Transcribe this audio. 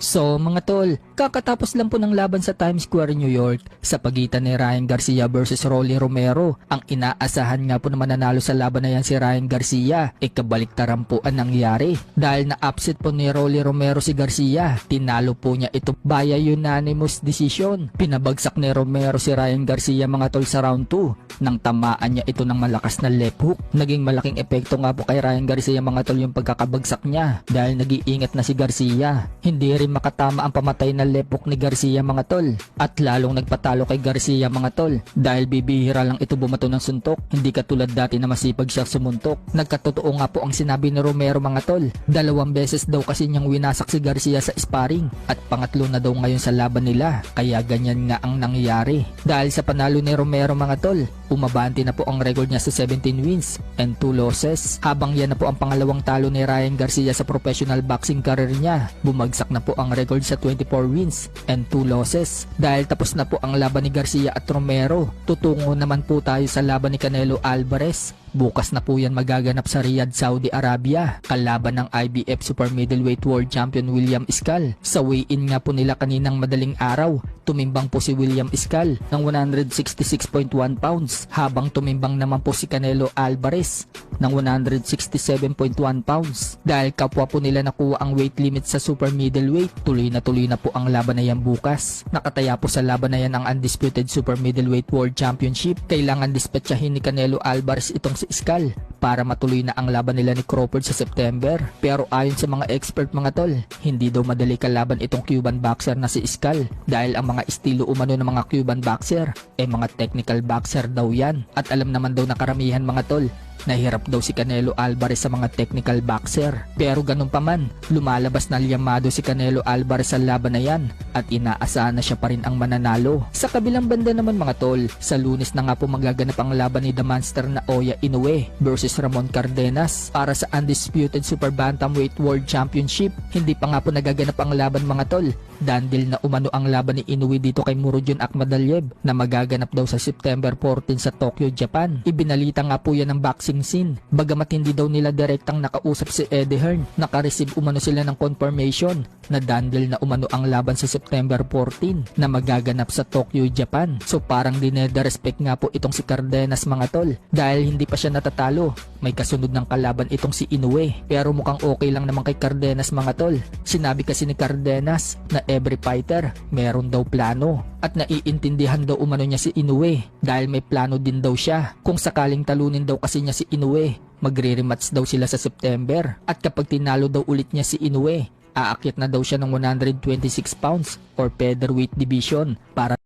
So mga tol, kakatapos lang po ng laban sa Times Square, New York sa pagitan ni Ryan Garcia versus Rolly Romero. Ang inaasahan nga po na mananalo sa laban na yan si Ryan Garcia, kabaliktaran po ang nangyari. Dahil na-upset po ni Rolly Romero si Garcia, tinalo po niya ito via unanimous decision. Pinabagsak ni Romero si Ryan Garcia mga tol sa round 2 nang tamaan niya ito ng malakas na left hook. Naging malaking epekto nga po kay Ryan Garcia mga tol yung pagkakabagsak niya dahil nag-iingat na si Garcia. Hindi rin makatama ang pamatay na left hook ni Garcia mga tol, at lalong nagpatalo kay Garcia mga tol dahil bibihira lang ito bumato ng suntok, hindi katulad dati na masipag siya sumuntok. Nagkatotoo nga po ang sinabi ni Romero mga tol, 2 beses daw kasi niyang winasak si Garcia sa sparring at pangatlo na daw ngayon sa laban nila, kaya ganyan nga ang nangyari. Dahil sa panalo ni Romero mga tol, umabante na po ang record niya sa 17 wins and 2 losses, habang yan na po ang pangalawang talo ni Ryan Garcia sa professional boxing career niya. Bumagsak na po ang record sa 24 wins and 2 losses. Dahil tapos na po ang laban ni Garcia at Romero, tutungo naman po tayo sa laban ni Canelo Alvarez. Bukas na po yan magaganap sa Riyadh, Saudi Arabia, kalaban ng IBF Super Middleweight World Champion William Iscal. Sa weigh-in nga po nila kaninang madaling araw, tumimbang po si William Iscal ng 166.1 pounds, habang tumimbang naman po si Canelo Alvarez ng 167.1 pounds. Dahil kapwa po nila nakuha ang weight limit sa super middleweight, tuloy na po ang laban na yan bukas. Nakataya po sa laban na yan ang undisputed super middleweight world championship. Kailangan dispatchahin ni Canelo Alvarez itong si Iscal para matuloy na ang laban nila ni Crawford sa September. Pero ayon sa mga expert mga tol, hindi daw madali kalaban itong Cuban boxer na si Iscal dahil ang mga estilo umano ng mga Cuban boxer mga technical boxer daw yan, at alam naman daw na karamihan mga tol, nahirap daw si Canelo Alvarez sa mga technical boxer. Pero ganun pa man, lumalabas na liyamado si Canelo Alvarez sa laban na yan at inaasahan na siya pa rin ang mananalo. Sa kabilang banda naman mga tol, sa Lunes na nga po magaganap ang laban ni The Monster na Oya Inoue versus Ramon Cardenas para sa undisputed super bantamweight world championship. Hindi pa nga po nagaganap ang laban mga tol, dandil na umano ang laban ni Inoue dito kay Murodjon Akhmadaliev na magaganap daw sa September 14 sa Tokyo, Japan. Ibinalita nga po yan ng boxing scene. Bagamat hindi daw nila direktang nakausap si Eddie Hearn, nakareceive umano sila ng confirmation na dandil na umano ang laban sa September 14 na magaganap sa Tokyo, Japan. So parang dinederespect nga po itong si Cardenas mga tol dahil hindi pa siya natatalo. May kasunod ng kalaban itong si Inoue, pero mukhang okay lang naman kay Cardenas mga tol. Sinabi kasi ni Cardenas na every fighter meron daw plano at naiintindihan daw umano niya si Inoue dahil may plano din daw siya. Kung sakaling talunin daw kasi niya si Inoue, magre-rematch daw sila sa September, at kapag tinalo daw ulit niya si Inoue, aakyat na daw siya ng 126 pounds or featherweight division para